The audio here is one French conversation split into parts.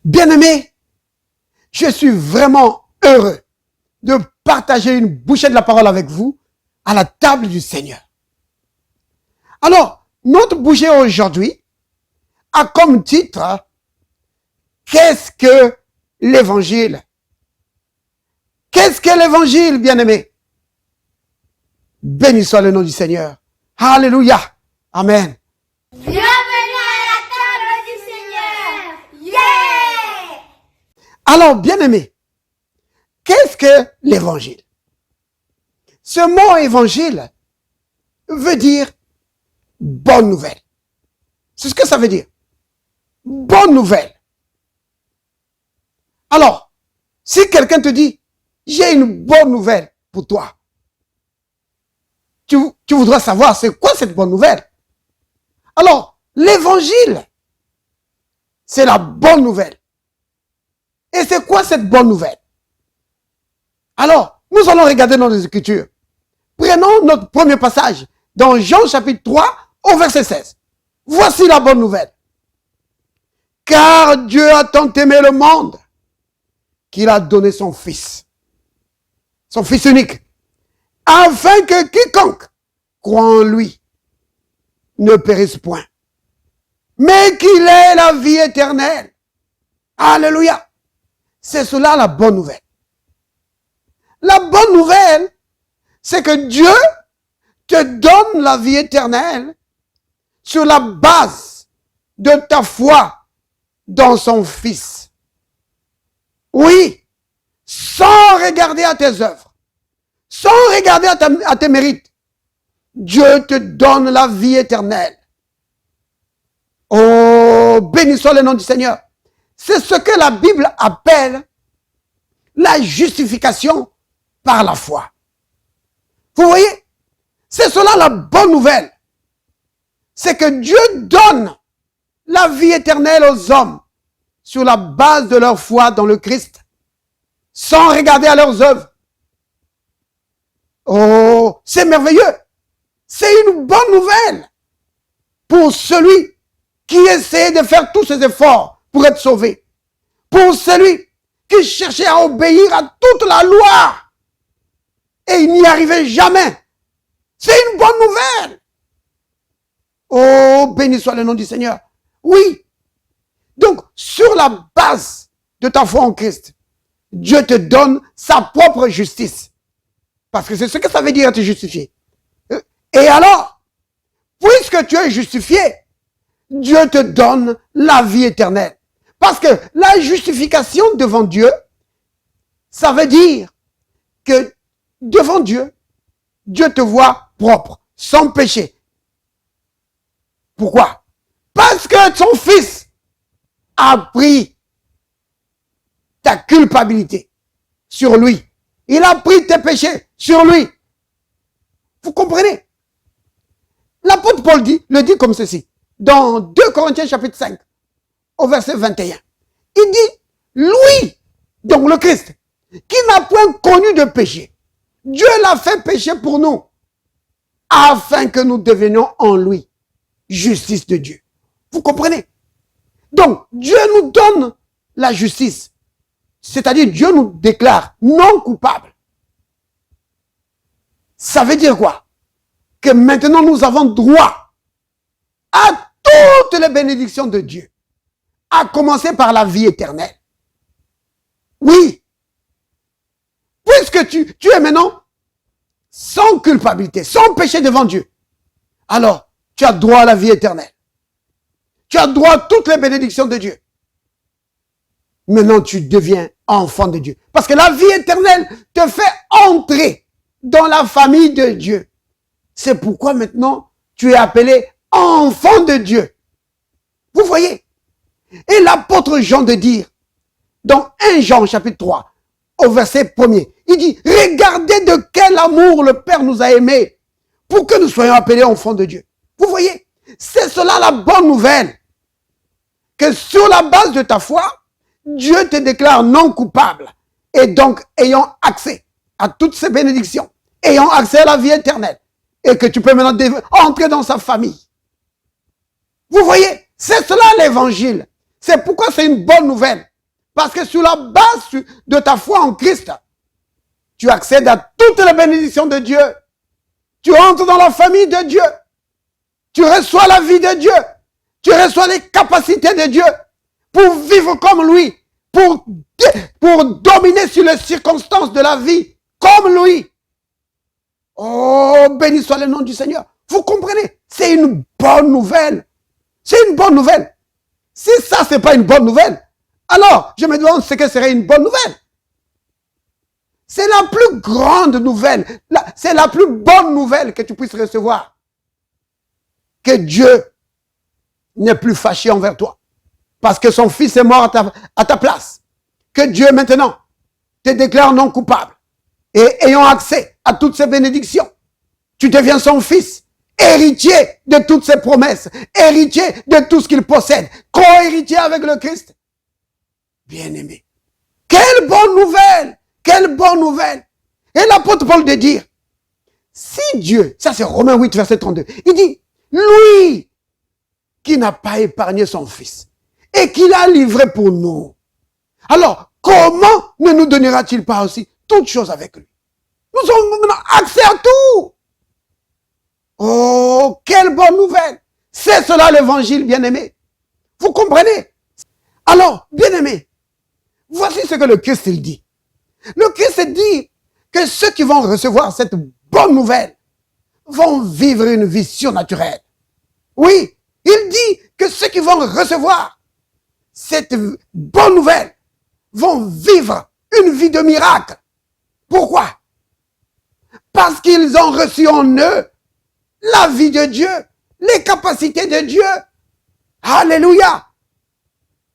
Bien-aimés, je suis vraiment heureux de partager une bouchée de la parole avec vous à la table du Seigneur. Alors, notre bouchée aujourd'hui a comme titre « Qu'est-ce que l'Évangile ?» Qu'est-ce que l'Évangile, bien-aimés? Béni soit le nom du Seigneur. Alléluia. Amen. Bienvenue à la table du Seigneur. Yeah! Alors, bien-aimés, qu'est-ce que l'Évangile? Ce mot Évangile veut dire bonne nouvelle. C'est ce que ça veut dire. Bonne nouvelle. Alors, si quelqu'un te dit, j'ai une bonne nouvelle pour toi, tu voudras savoir c'est quoi cette bonne nouvelle. Alors, l'Évangile, c'est la bonne nouvelle. Et c'est quoi cette bonne nouvelle? Alors, nous allons regarder dans les Écritures. Prenons notre premier passage dans Jean chapitre 3 au verset 16. Voici la bonne nouvelle. Car Dieu a tant aimé le monde qu'il a donné son Fils unique, afin que quiconque croit en lui ne périsse point, mais qu'il ait la vie éternelle. Alléluia. C'est cela la bonne nouvelle. La bonne nouvelle, c'est que Dieu te donne la vie éternelle sur la base de ta foi dans son Fils. Oui, sans regarder à tes œuvres, sans regarder à tes mérites, Dieu te donne la vie éternelle. Oh, béni soit le nom du Seigneur. C'est ce que la Bible appelle la justification par la foi. Vous voyez, c'est cela la bonne nouvelle. C'est que Dieu donne la vie éternelle aux hommes sur la base de leur foi dans le Christ, sans regarder à leurs œuvres. Oh, c'est merveilleux. C'est une bonne nouvelle pour celui qui essaie de faire tous ses efforts pour être sauvé. Pour celui qui cherchait à obéir à toute la loi et il n'y arrivait jamais. C'est une bonne nouvelle. Oh, béni soit le nom du Seigneur. Oui. Donc, sur la base de ta foi en Christ, Dieu te donne sa propre justice. Parce que c'est ce que ça veut dire être justifié. Et alors, puisque tu es justifié, Dieu te donne la vie éternelle. Parce que la justification devant Dieu, ça veut dire que devant Dieu, Dieu te voit propre, sans péché. Pourquoi? Parce que son Fils a pris ta culpabilité sur lui. Il a pris tes péchés sur lui. Vous comprenez? L'apôtre Paul le dit comme ceci. Dans 2 Corinthiens chapitre 5, au verset 21. Il dit, lui, donc le Christ, qui n'a point connu de péché, Dieu l'a fait pécher pour nous, afin que nous devenions en lui justice de Dieu. Vous comprenez? Donc, Dieu nous donne la justice. C'est-à-dire, Dieu nous déclare non coupables. Ça veut dire quoi? Que maintenant, nous avons droit à toutes les bénédictions de Dieu. À commencer par la vie éternelle. Oui. Puisque tu es maintenant sans culpabilité, sans péché devant Dieu. Alors, tu as droit à la vie éternelle. Tu as droit à toutes les bénédictions de Dieu. Maintenant, tu deviens enfant de Dieu. Parce que la vie éternelle te fait entrer dans la famille de Dieu. C'est pourquoi maintenant, tu es appelé enfant de Dieu. Vous voyez? Et l'apôtre Jean de dire, dans 1 Jean chapitre 3, au verset 1er, il dit, regardez de quel amour le Père nous a aimés pour que nous soyons appelés enfants de Dieu. Vous voyez? C'est cela la bonne nouvelle. Que sur la base de ta foi, Dieu te déclare non coupable. Et donc, ayant accès à toutes ces bénédictions, ayant accès à la vie éternelle, et que tu peux maintenant entrer dans sa famille. Vous voyez? C'est cela l'évangile. C'est pourquoi c'est une bonne nouvelle. Parce que sur la base de ta foi en Christ, tu accèdes à toutes les bénédictions de Dieu. Tu entres dans la famille de Dieu. Tu reçois la vie de Dieu. Tu reçois les capacités de Dieu pour vivre comme lui, pour dominer sur les circonstances de la vie comme lui. Oh, béni soit le nom du Seigneur. Vous comprenez? C'est une bonne nouvelle. C'est une bonne nouvelle. Si ça, c'est pas une bonne nouvelle, alors je me demande ce que serait une bonne nouvelle. C'est la plus grande nouvelle. C'est la plus bonne nouvelle que tu puisses recevoir. Que Dieu n'est plus fâché envers toi. Parce que son fils est mort à ta place. Que Dieu maintenant te déclare non coupable. Et ayant accès à toutes ces bénédictions, tu deviens son fils, héritier de toutes ses promesses, héritier de tout ce qu'il possède, co-héritier avec le Christ. Bien-aimé. Quelle bonne nouvelle! Quelle bonne nouvelle! Et l'apôtre Paul de dire, si Dieu, ça c'est Romains 8, verset 32, il dit, lui qui n'a pas épargné son fils et qui l'a livré pour nous, alors comment ne nous donnera-t-il pas aussi toutes choses avec lui? Nous avons maintenant accès à tout. Oh, quelle bonne nouvelle! C'est cela l'évangile, bien-aimé. Vous comprenez? Alors, bien-aimé, voici ce que le Christ il dit. Le Christ dit que ceux qui vont recevoir cette bonne nouvelle vont vivre une vie surnaturelle. Oui, il dit que ceux qui vont recevoir cette bonne nouvelle vont vivre une vie de miracle. Pourquoi? Parce qu'ils ont reçu en eux la vie de Dieu, les capacités de Dieu. Alléluia.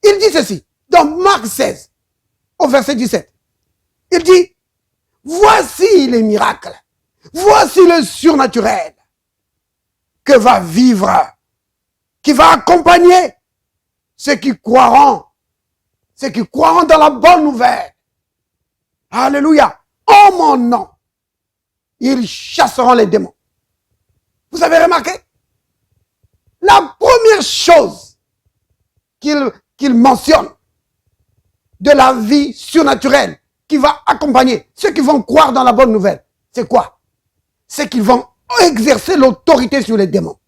Il dit ceci, dans Marc 16, au verset 17. Il dit, voici les miracles, voici le surnaturel que va vivre, qui va accompagner ceux qui croiront dans la bonne nouvelle. Alléluia. En mon nom, ils chasseront les démons. Vous avez remarqué? La première chose qu'il mentionne de la vie surnaturelle qui va accompagner ceux qui vont croire dans la bonne nouvelle, c'est quoi? C'est qu'ils vont exercer l'autorité sur les démons.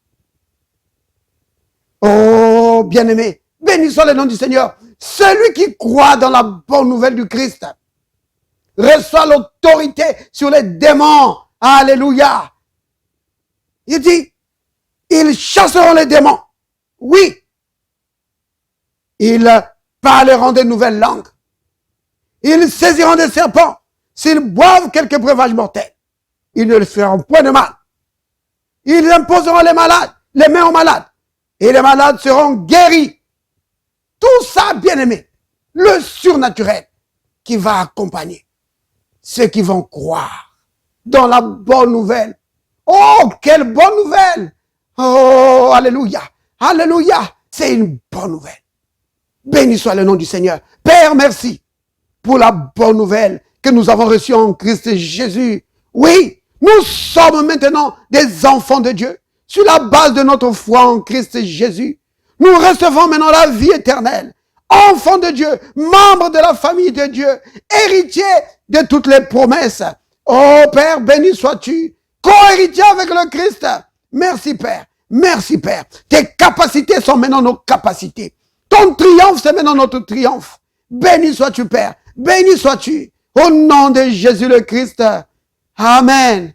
Oh, bien-aimé, béni soit le nom du Seigneur. Celui qui croit dans la bonne nouvelle du Christ reçoit l'autorité sur les démons. Alléluia. Il dit, ils chasseront les démons. Oui. Ils parleront de nouvelles langues. Ils saisiront des serpents. S'ils boivent quelques breuvages mortels, ils ne leur feront point de mal. Ils imposeront les mains aux malades. Et les malades seront guéris. Tout ça, bien-aimé, le surnaturel qui va accompagner ceux qui vont croire dans la bonne nouvelle. Oh, quelle bonne nouvelle! Oh, alléluia! Alléluia! C'est une bonne nouvelle. Béni soit le nom du Seigneur. Père, merci pour la bonne nouvelle que nous avons reçue en Christ Jésus. Oui, nous sommes maintenant des enfants de Dieu. Sur la base de notre foi en Christ Jésus, nous recevons maintenant la vie éternelle. Enfants de Dieu, membres de la famille de Dieu, héritiers de toutes les promesses. Oh Père, béni sois-tu, co-héritier avec le Christ. Merci Père, merci Père. Tes capacités sont maintenant nos capacités. Ton triomphe, c'est maintenant notre triomphe. Béni sois-tu Père, béni sois-tu. Au nom de Jésus le Christ. Amen.